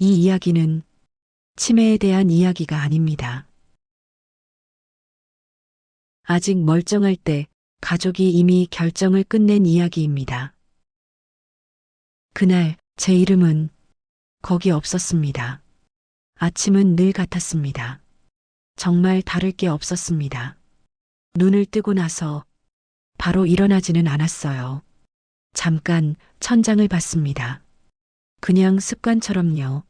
이 이야기는 치매에 대한 이야기가 아닙니다. 아직 멀쩡할 때 가족이 이미 결정을 끝낸 이야기입니다. 그날 제 이름은 거기 없었습니다. 아침은 늘 같았습니다. 정말 다를 게 없었습니다. 눈을 뜨고 나서 바로 일어나지는 않았어요. 잠깐 천장을 봤습니다. 그냥 습관처럼요.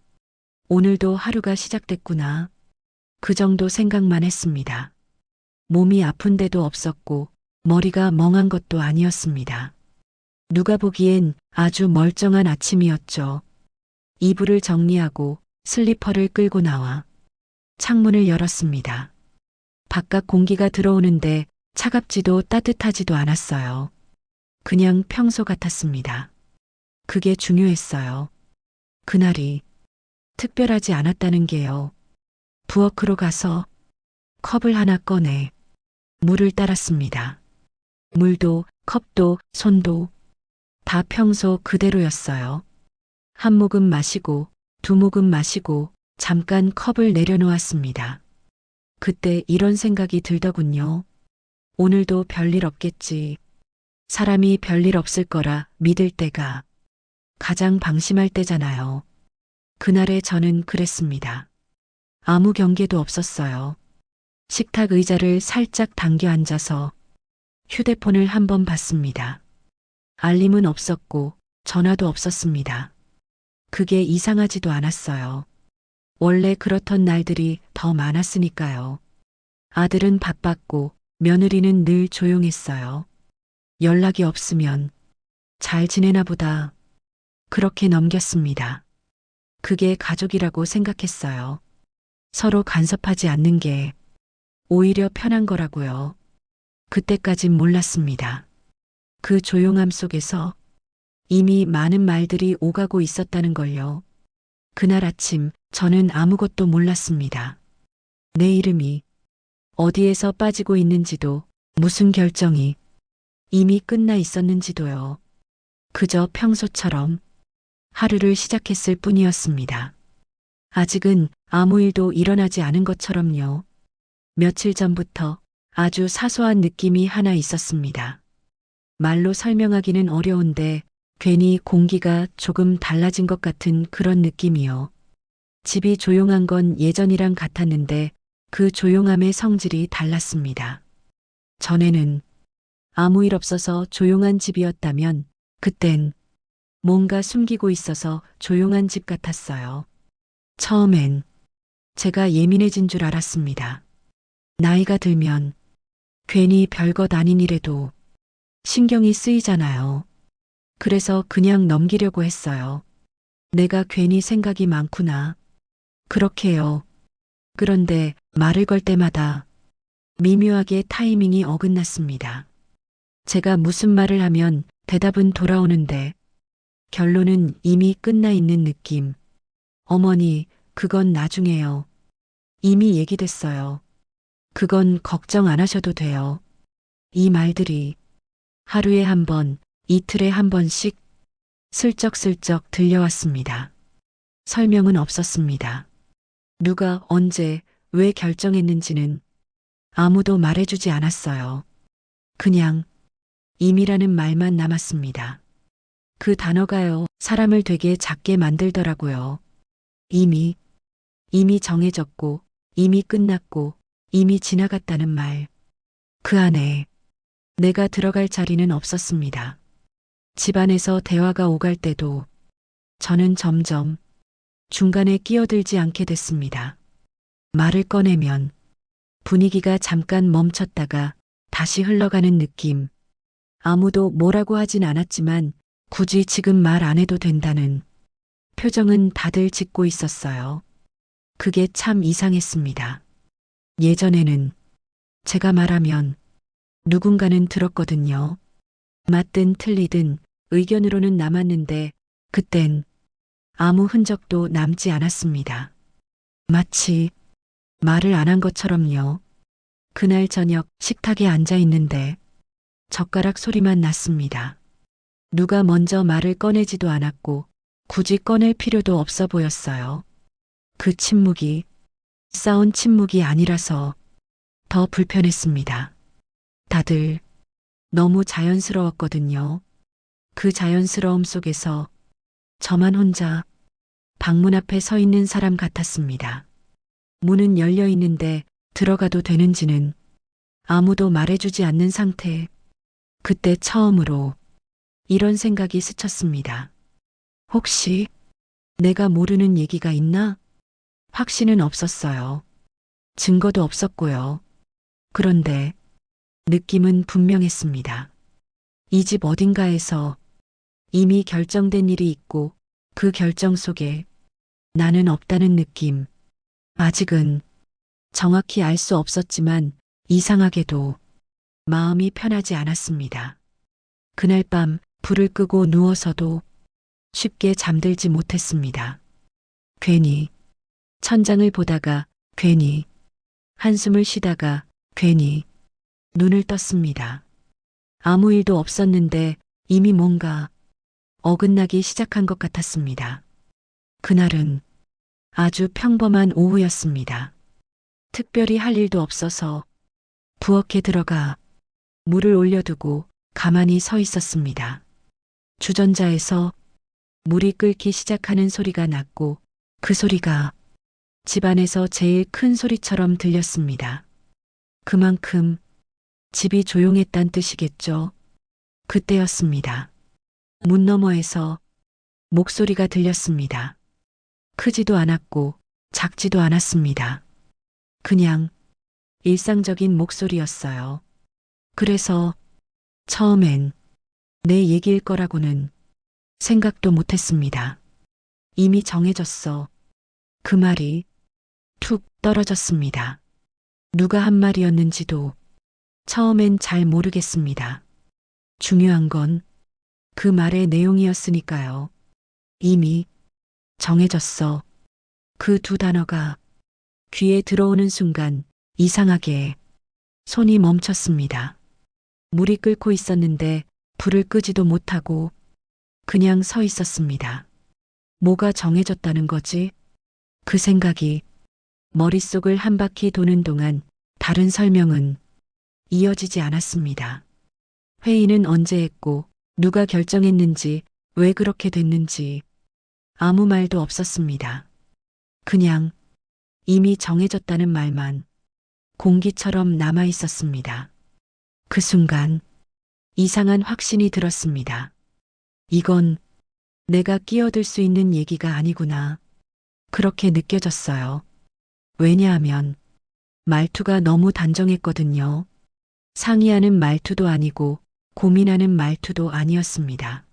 오늘도 하루가 시작됐구나. 그 정도 생각만 했습니다. 몸이 아픈 데도 없었고 머리가 멍한 것도 아니었습니다. 누가 보기엔 아주 멀쩡한 아침이었죠. 이불을 정리하고 슬리퍼를 끌고 나와 창문을 열었습니다. 바깥 공기가 들어오는데 차갑지도 따뜻하지도 않았어요. 그냥 평소 같았습니다. 그게 중요했어요. 그날이 특별하지 않았다는 게요. 부엌으로 가서 컵을 하나 꺼내 물을 따랐습니다. 물도 컵도 손도 다 평소 그대로였어요. 한 모금 마시고 두 모금 마시고 잠깐 컵을 내려놓았습니다. 그때 이런 생각이 들더군요. 오늘도 별일 없겠지. 사람이 별일 없을 거라 믿을 때가 가장 방심할 때잖아요. 그날의 저는 그랬습니다. 아무 경계도 없었어요. 식탁 의자를 살짝 당겨 앉아서 휴대폰을 한번 봤습니다. 알림은 없었고 전화도 없었습니다. 그게 이상하지도 않았어요. 원래 그렇던 날들이 더 많았으니까요. 아들은 바빴고 며느리는 늘 조용했어요. 연락이 없으면 잘 지내나 보다. 그렇게 넘겼습니다. 그게 가족이라고 생각했어요. 서로 간섭하지 않는 게 오히려 편한 거라고요. 그때까진 몰랐습니다. 그 조용함 속에서 이미 많은 말들이 오가고 있었다는 걸요. 그날 아침 저는 아무것도 몰랐습니다. 내 이름이 어디에서 빠지고 있는지도 무슨 결정이 이미 끝나 있었는지도요. 그저 평소처럼 하루를 시작했을 뿐이었습니다. 아직은 아무 일도 일어나지 않은 것처럼요. 며칠 전부터 아주 사소한 느낌이 하나 있었습니다. 말로 설명하기는 어려운데 괜히 공기가 조금 달라진 것 같은 그런 느낌이요. 집이 조용한 건 예전이랑 같았는데 그 조용함의 성질이 달랐습니다. 전에는 아무 일 없어서 조용한 집이었다면 그땐 뭔가 숨기고 있어서 조용한 집 같았어요. 처음엔 제가 예민해진 줄 알았습니다. 나이가 들면 괜히 별것 아닌 일에도 신경이 쓰이잖아요. 그래서 그냥 넘기려고 했어요. 내가 괜히 생각이 많구나. 그렇게요. 그런데 말을 걸 때마다 미묘하게 타이밍이 어긋났습니다. 제가 무슨 말을 하면 대답은 돌아오는데 결론은 이미 끝나 있는 느낌. 어머니, 그건 나중에요. 이미 얘기됐어요. 그건 걱정 안 하셔도 돼요. 이 말들이 하루에 한 번, 이틀에 한 번씩 슬쩍슬쩍 들려왔습니다. 설명은 없었습니다. 누가 언제 왜 결정했는지는 아무도 말해주지 않았어요. 그냥 임이라는 말만 남았습니다. 그 단어가요, 사람을 되게 작게 만들더라고요. 이미 정해졌고, 이미 끝났고, 이미 지나갔다는 말. 그 안에 내가 들어갈 자리는 없었습니다. 집안에서 대화가 오갈 때도 저는 점점 중간에 끼어들지 않게 됐습니다. 말을 꺼내면 분위기가 잠깐 멈췄다가 다시 흘러가는 느낌. 아무도 뭐라고 하진 않았지만 굳이 지금 말 안 해도 된다는 표정은 다들 짓고 있었어요. 그게 참 이상했습니다. 예전에는 제가 말하면 누군가는 들었거든요. 맞든 틀리든 의견으로는 남았는데 그땐 아무 흔적도 남지 않았습니다. 마치 말을 안 한 것처럼요. 그날 저녁 식탁에 앉아 있는데 젓가락 소리만 났습니다. 누가 먼저 말을 꺼내지도 않았고 굳이 꺼낼 필요도 없어 보였어요. 그 침묵이 싸운 침묵이 아니라서 더 불편했습니다. 다들 너무 자연스러웠거든요. 그 자연스러움 속에서 저만 혼자 방문 앞에 서 있는 사람 같았습니다. 문은 열려 있는데 들어가도 되는지는 아무도 말해주지 않는 상태. 그때 처음으로 이런 생각이 스쳤습니다. 혹시 내가 모르는 얘기가 있나? 확신은 없었어요. 증거도 없었고요. 그런데 느낌은 분명했습니다. 이 집 어딘가에서 이미 결정된 일이 있고 그 결정 속에 나는 없다는 느낌. 아직은 정확히 알 수 없었지만 이상하게도 마음이 편하지 않았습니다. 그날 밤 불을 끄고 누워서도 쉽게 잠들지 못했습니다. 괜히 천장을 보다가 괜히 한숨을 쉬다가 괜히 눈을 떴습니다. 아무 일도 없었는데 이미 뭔가 어긋나기 시작한 것 같았습니다. 그날은 아주 평범한 오후였습니다. 특별히 할 일도 없어서 부엌에 들어가 물을 올려두고 가만히 서 있었습니다. 주전자에서 물이 끓기 시작하는 소리가 났고 그 소리가 집안에서 제일 큰 소리처럼 들렸습니다. 그만큼 집이 조용했단 뜻이겠죠. 그때였습니다. 문 너머에서 목소리가 들렸습니다. 크지도 않았고 작지도 않았습니다. 그냥 일상적인 목소리였어요. 그래서 처음엔 내 얘기일 거라고는 생각도 못했습니다. 이미 정해졌어. 그 말이 툭 떨어졌습니다. 누가 한 말이었는지도 처음엔 잘 모르겠습니다. 중요한 건 그 말의 내용이었으니까요. 이미 정해졌어. 그 두 단어가 귀에 들어오는 순간 이상하게 손이 멈췄습니다. 물이 끓고 있었는데 불을 끄지도 못하고 그냥 서 있었습니다. 뭐가 정해졌다는 거지? 그 생각이 머릿속을 한 바퀴 도는 동안 다른 설명은 이어지지 않았습니다. 회의는 언제 했고 누가 결정했는지 왜 그렇게 됐는지 아무 말도 없었습니다. 그냥 이미 정해졌다는 말만 공기처럼 남아 있었습니다. 그 순간 이상한 확신이 들었습니다. 이건 내가 끼어들 수 있는 얘기가 아니구나. 그렇게 느껴졌어요. 왜냐하면 말투가 너무 단정했거든요. 상의하는 말투도 아니고 고민하는 말투도 아니었습니다.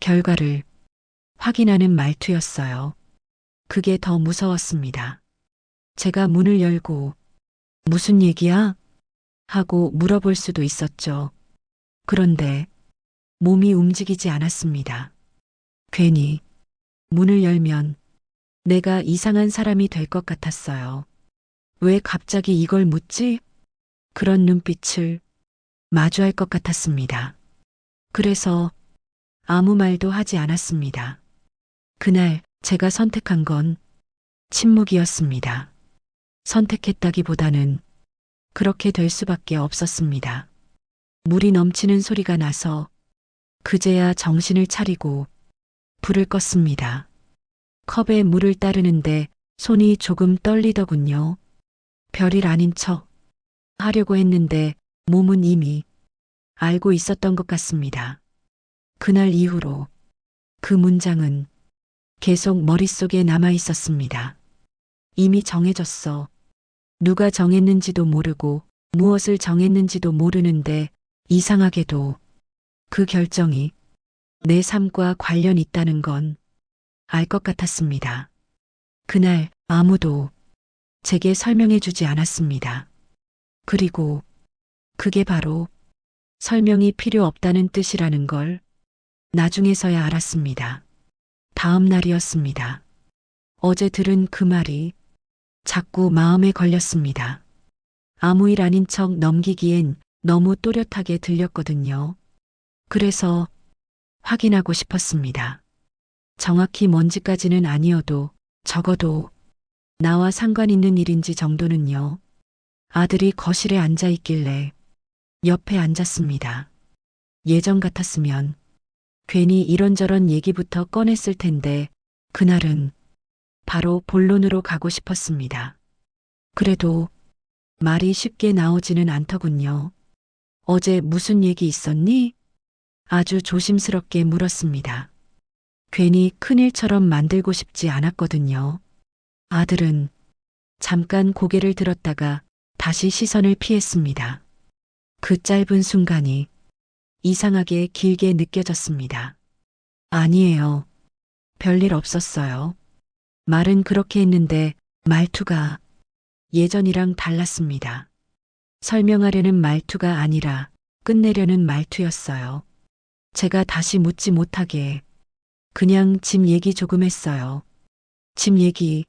결과를 확인하는 말투였어요. 그게 더 무서웠습니다. 제가 문을 열고 무슨 얘기야? 하고 물어볼 수도 있었죠. 그런데 몸이 움직이지 않았습니다. 괜히 문을 열면 내가 이상한 사람이 될 것 같았어요. 왜 갑자기 이걸 묻지? 그런 눈빛을 마주할 것 같았습니다. 그래서 아무 말도 하지 않았습니다. 그날 제가 선택한 건 침묵이었습니다. 선택했다기보다는 그렇게 될 수밖에 없었습니다. 물이 넘치는 소리가 나서 그제야 정신을 차리고 불을 껐습니다. 컵에 물을 따르는데 손이 조금 떨리더군요. 별일 아닌 척 하려고 했는데 몸은 이미 알고 있었던 것 같습니다. 그날 이후로 그 문장은 계속 머릿속에 남아 있었습니다. 이미 정해졌어. 누가 정했는지도 모르고 무엇을 정했는지도 모르는데 이상하게도 그 결정이 내 삶과 관련 있다는 건 알 것 같았습니다. 그날 아무도 제게 설명해 주지 않았습니다. 그리고 그게 바로 설명이 필요 없다는 뜻이라는 걸 나중에서야 알았습니다. 다음 날이었습니다. 어제 들은 그 말이 자꾸 마음에 걸렸습니다. 아무 일 아닌 척 넘기기엔 너무 또렷하게 들렸거든요. 그래서 확인하고 싶었습니다. 정확히 뭔지까지는 아니어도 적어도 나와 상관 있는 일인지 정도는요. 아들이 거실에 앉아 있길래 옆에 앉았습니다. 예전 같았으면 괜히 이런저런 얘기부터 꺼냈을 텐데 그날은 바로 본론으로 가고 싶었습니다. 그래도 말이 쉽게 나오지는 않더군요. 어제 무슨 얘기 있었니? 아주 조심스럽게 물었습니다. 괜히 큰일처럼 만들고 싶지 않았거든요. 아들은 잠깐 고개를 들었다가 다시 시선을 피했습니다. 그 짧은 순간이 이상하게 길게 느껴졌습니다. 아니에요. 별일 없었어요. 말은 그렇게 했는데 말투가 예전이랑 달랐습니다. 설명하려는 말투가 아니라 끝내려는 말투였어요. 제가 다시 묻지 못하게 그냥 집 얘기 조금 했어요. 집 얘기,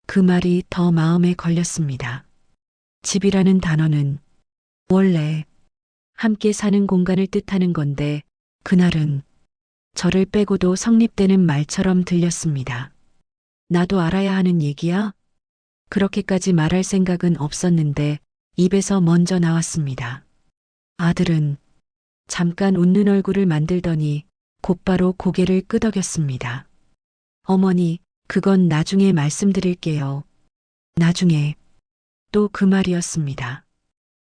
그 말이 더 마음에 걸렸습니다. 집이라는 단어는 원래 함께 사는 공간을 뜻하는 건데 그날은 저를 빼고도 성립되는 말처럼 들렸습니다. 나도 알아야 하는 얘기야? 그렇게까지 말할 생각은 없었는데 입에서 먼저 나왔습니다. 아들은 잠깐 웃는 얼굴을 만들더니 곧바로 고개를 끄덕였습니다. 어머니, 그건 나중에 말씀드릴게요. 나중에 또 그 말이었습니다.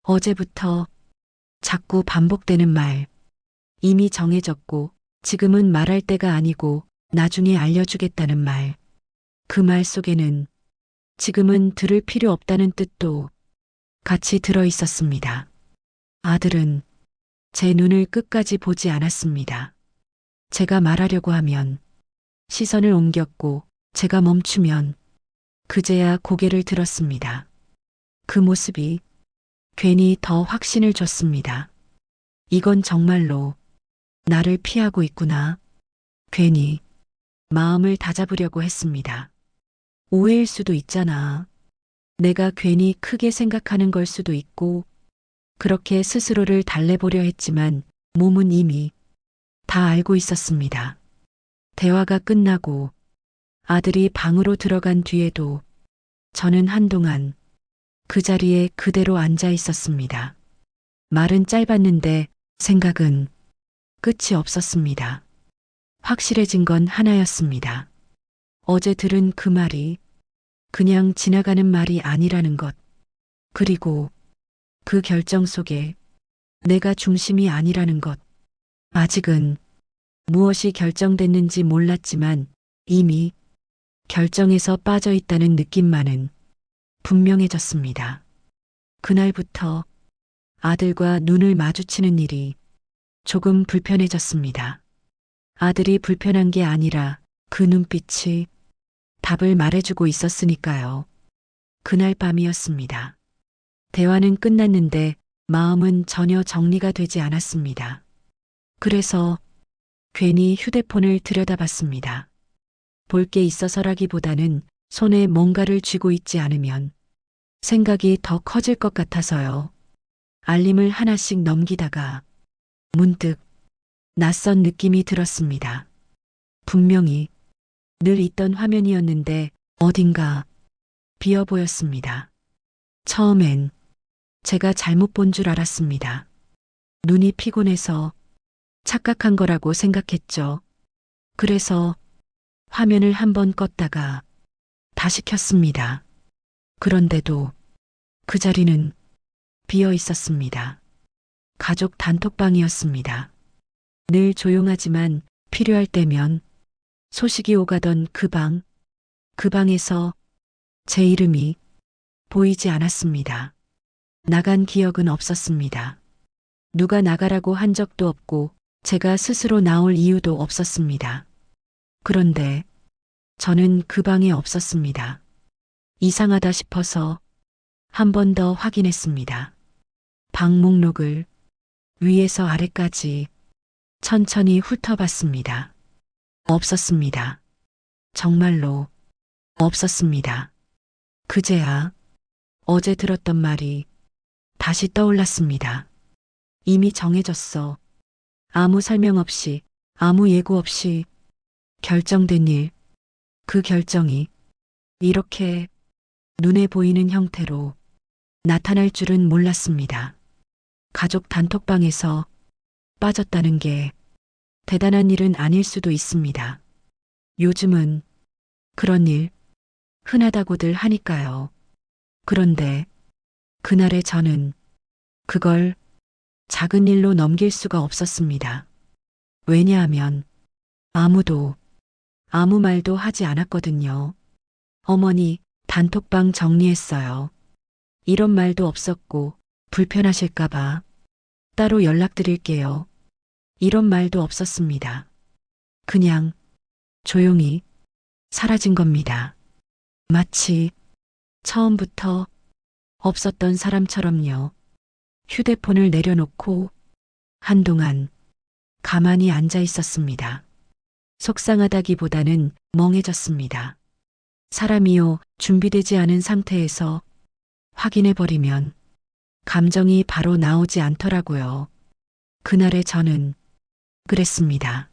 어제부터 자꾸 반복되는 말. 이미 정해졌고 지금은 말할 때가 아니고 나중에 알려주겠다는 말. 그 말 속에는 지금은 들을 필요 없다는 뜻도 같이 들어 있었습니다. 아들은 제 눈을 끝까지 보지 않았습니다. 제가 말하려고 하면 시선을 옮겼고 제가 멈추면 그제야 고개를 들었습니다. 그 모습이 괜히 더 확신을 줬습니다. 이건 정말로 나를 피하고 있구나. 괜히 마음을 다잡으려고 했습니다. 오해일 수도 있잖아. 내가 괜히 크게 생각하는 걸 수도 있고 그렇게 스스로를 달래보려 했지만 몸은 이미 다 알고 있었습니다. 대화가 끝나고 아들이 방으로 들어간 뒤에도 저는 한동안 그 자리에 그대로 앉아 있었습니다. 말은 짧았는데 생각은 끝이 없었습니다. 확실해진 건 하나였습니다. 어제 들은 그 말이 그냥 지나가는 말이 아니라는 것. 그리고 그 결정 속에 내가 중심이 아니라는 것. 아직은 무엇이 결정됐는지 몰랐지만 이미 결정에서 빠져 있다는 느낌만은 분명해졌습니다. 그날부터 아들과 눈을 마주치는 일이 조금 불편해졌습니다. 아들이 불편한 게 아니라 그 눈빛이 답을 말해주고 있었으니까요. 그날 밤이었습니다. 대화는 끝났는데 마음은 전혀 정리가 되지 않았습니다. 그래서 괜히 휴대폰을 들여다봤습니다. 볼 게 있어서라기보다는 손에 뭔가를 쥐고 있지 않으면 생각이 더 커질 것 같아서요. 알림을 하나씩 넘기다가 문득 낯선 느낌이 들었습니다. 분명히 늘 있던 화면이었는데 어딘가 비어 보였습니다. 처음엔 제가 잘못 본 줄 알았습니다. 눈이 피곤해서 착각한 거라고 생각했죠. 그래서 화면을 한번 껐다가 다시 켰습니다. 그런데도 그 자리는 비어 있었습니다. 가족 단톡방이었습니다. 늘 조용하지만 필요할 때면 소식이 오가던 그 방에서 제 이름이 보이지 않았습니다. 나간 기억은 없었습니다. 누가 나가라고 한 적도 없고 제가 스스로 나올 이유도 없었습니다. 그런데 저는 그 방에 없었습니다. 이상하다 싶어서 한 번 더 확인했습니다. 방 목록을 위에서 아래까지 천천히 훑어봤습니다. 없었습니다. 정말로 없었습니다. 그제야 어제 들었던 말이 다시 떠올랐습니다. 이미 정해졌어. 아무 설명 없이, 아무 예고 없이 결정된 일, 그 결정이 이렇게 눈에 보이는 형태로 나타날 줄은 몰랐습니다. 가족 단톡방에서 빠졌다는 게 대단한 일은 아닐 수도 있습니다. 요즘은 그런 일 흔하다고들 하니까요. 그런데 그날의 저는 그걸 작은 일로 넘길 수가 없었습니다. 왜냐하면 아무도 아무 말도 하지 않았거든요. 어머니, 단톡방 정리했어요. 이런 말도 없었고 불편하실까봐 따로 연락드릴게요. 이런 말도 없었습니다. 그냥 조용히 사라진 겁니다. 마치 처음부터 없었던 사람처럼요. 휴대폰을 내려놓고 한동안 가만히 앉아 있었습니다. 속상하다기보다는 멍해졌습니다. 사람이요, 준비되지 않은 상태에서 확인해버리면 감정이 바로 나오지 않더라고요. 그날의 저는 그랬습니다.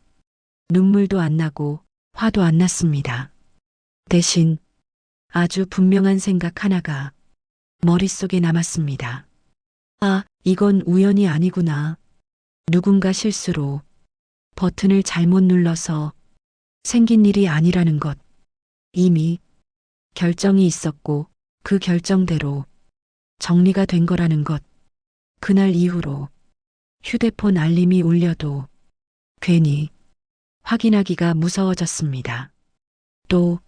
눈물도 안 나고 화도 안 났습니다. 대신 아주 분명한 생각 하나가 머릿속에 남았습니다. 아, 이건 우연이 아니구나. 누군가 실수로 버튼을 잘못 눌러서 생긴 일이 아니라는 것. 이미 결정이 있었고 그 결정대로 정리가 된 거라는 것. 그날 이후로 휴대폰 알림이 울려도 괜히 확인하기가 무서워졌습니다. 또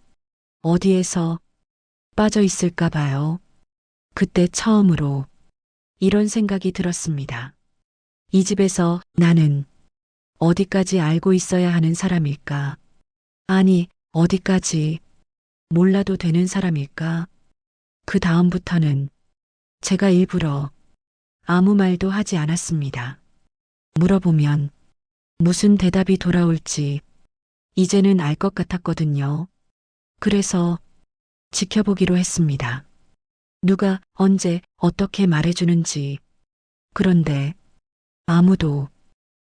어디에서 빠져 있을까 봐요. 그때 처음으로 이런 생각이 들었습니다. 이 집에서 나는 어디까지 알고 있어야 하는 사람일까? 아니, 어디까지 몰라도 되는 사람일까? 그 다음부터는 제가 일부러 아무 말도 하지 않았습니다. 물어보면 무슨 대답이 돌아올지 이제는 알 것 같았거든요. 그래서 지켜보기로 했습니다. 누가 언제 어떻게 말해주는지. 그런데 아무도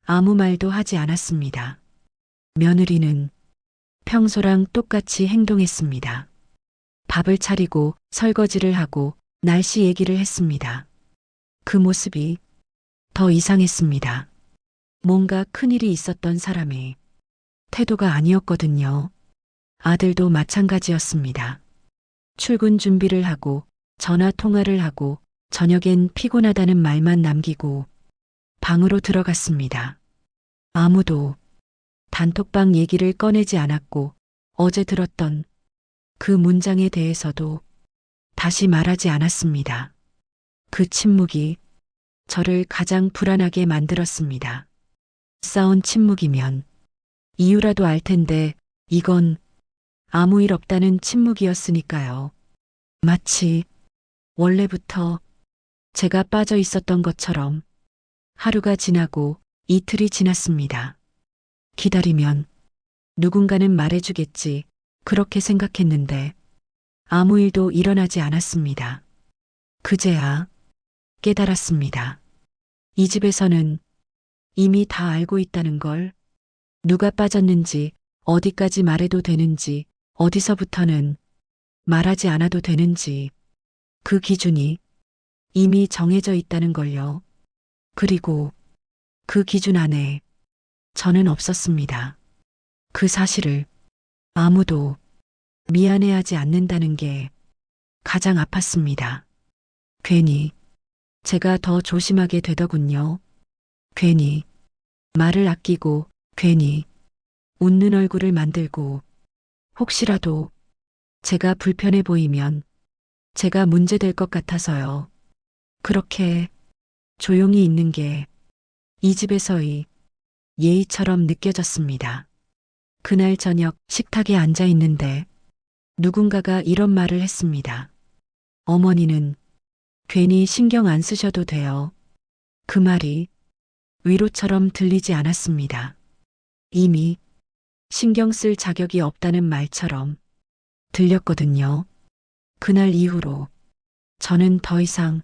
아무 말도 하지 않았습니다. 며느리는 평소랑 똑같이 행동했습니다. 밥을 차리고 설거지를 하고 날씨 얘기를 했습니다. 그 모습이 더 이상했습니다. 뭔가 큰일이 있었던 사람의 태도가 아니었거든요. 아들도 마찬가지였습니다. 출근 준비를 하고 전화 통화를 하고 저녁엔 피곤하다는 말만 남기고 방으로 들어갔습니다. 아무도 단톡방 얘기를 꺼내지 않았고 어제 들었던 그 문장에 대해서도 다시 말하지 않았습니다. 그 침묵이 저를 가장 불안하게 만들었습니다. 싸운 침묵이면 이유라도 알 텐데 이건 아무 일 없다는 침묵이었으니까요. 마치 원래부터 제가 빠져 있었던 것처럼 하루가 지나고 이틀이 지났습니다. 기다리면 누군가는 말해주겠지 그렇게 생각했는데 아무 일도 일어나지 않았습니다. 그제야 깨달았습니다. 이 집에서는 이미 다 알고 있다는 걸. 누가 빠졌는지, 어디까지 말해도 되는지, 어디서부터는 말하지 않아도 되는지 그 기준이 이미 정해져 있다는 걸요. 그리고 그 기준 안에 저는 없었습니다. 그 사실을 아무도 미안해하지 않는다는 게 가장 아팠습니다. 괜히 제가 더 조심하게 되더군요. 괜히 말을 아끼고 괜히 웃는 얼굴을 만들고 혹시라도 제가 불편해 보이면 제가 문제될 것 같아서요. 그렇게 조용히 있는 게 이 집에서의 예의처럼 느껴졌습니다. 그날 저녁 식탁에 앉아 있는데 누군가가 이런 말을 했습니다. 어머니는 괜히 신경 안 쓰셔도 돼요. 그 말이 위로처럼 들리지 않았습니다. 이미 신경 쓸 자격이 없다는 말처럼 들렸거든요. 그날 이후로 저는 더 이상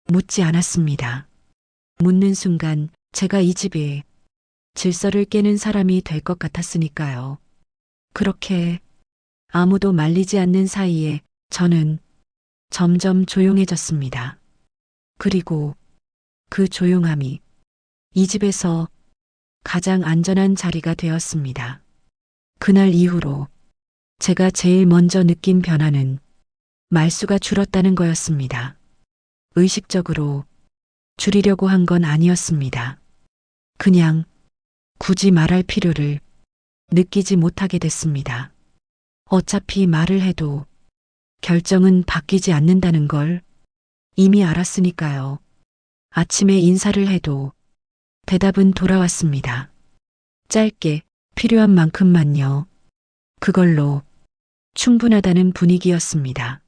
묻지 않았습니다. 묻는 순간 제가 이 집에 질서를 깨는 사람이 될 것 같았으니까요. 그렇게 아무도 말리지 않는 사이에 저는 점점 조용해졌습니다. 그리고 그 조용함이 이 집에서 가장 안전한 자리가 되었습니다. 그날 이후로 제가 제일 먼저 느낀 변화는 말수가 줄었다는 거였습니다. 의식적으로 줄이려고 한 건 아니었습니다. 그냥 굳이 말할 필요를 느끼지 못하게 됐습니다. 어차피 말을 해도 결정은 바뀌지 않는다는 걸 이미 알았으니까요. 아침에 인사를 해도 대답은 돌아왔습니다. 짧게 필요한 만큼만요. 그걸로 충분하다는 분위기였습니다.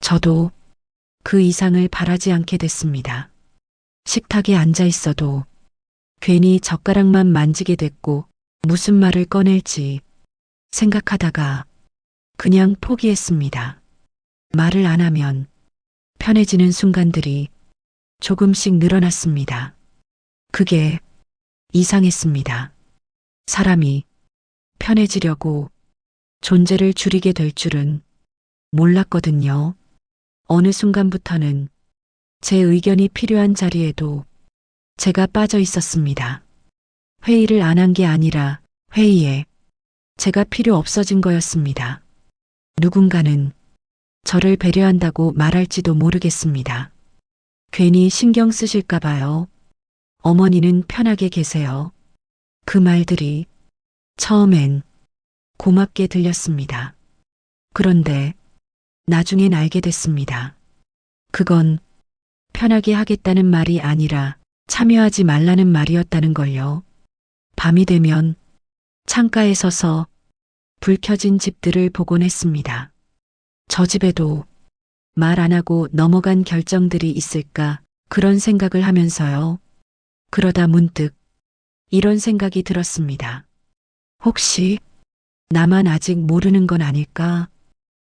저도 그 이상을 바라지 않게 됐습니다. 식탁에 앉아 있어도 괜히 젓가락만 만지게 됐고 무슨 말을 꺼낼지 생각하다가 그냥 포기했습니다. 말을 안 하면 편해지는 순간들이 조금씩 늘어났습니다. 그게 이상했습니다. 사람이 편해지려고 존재를 줄이게 될 줄은 몰랐거든요. 어느 순간부터는 제 의견이 필요한 자리에도 제가 빠져 있었습니다. 회의를 안 한 게 아니라 회의에 제가 필요 없어진 거였습니다. 누군가는 저를 배려한다고 말할지도 모르겠습니다. 괜히 신경 쓰실까 봐요. 어머니는 편하게 계세요. 그 말들이 처음엔 고맙게 들렸습니다. 그런데 나중엔 알게 됐습니다. 그건 편하게 하겠다는 말이 아니라 참여하지 말라는 말이었다는 걸요. 밤이 되면 창가에 서서 불 켜진 집들을 보곤 했습니다. 저 집에도 말 안 하고 넘어간 결정들이 있을까 그런 생각을 하면서요. 그러다 문득 이런 생각이 들었습니다. 혹시 나만 아직 모르는 건 아닐까?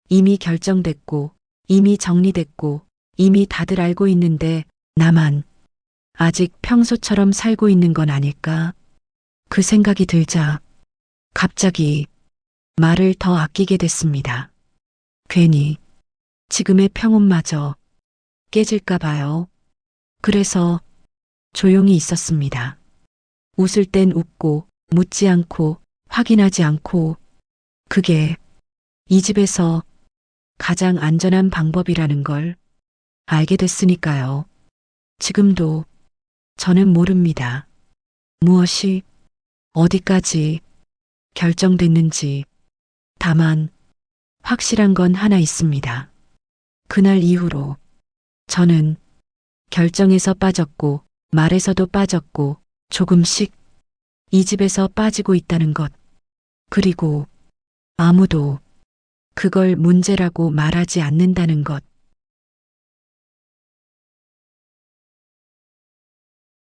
이미 결정됐고, 이미 정리됐고, 이미 다들 알고 있는데 나만 아직 평소처럼 살고 있는 건 아닐까? 그 생각이 들자 갑자기 말을 더 아끼게 됐습니다. 괜히 지금의 평온마저 깨질까 봐요. 그래서 조용히 있었습니다. 웃을 땐 웃고, 묻지 않고, 확인하지 않고, 그게 이 집에서 가장 안전한 방법이라는 걸 알게 됐으니까요. 지금도 저는 모릅니다. 무엇이 어디까지 결정됐는지. 다만 확실한 건 하나 있습니다. 그날 이후로 저는 결정에서 빠졌고 말에서도 빠졌고 조금씩 이 집에서 빠지고 있다는 것. 그리고 아무도 그걸 문제라고 말하지 않는다는 것.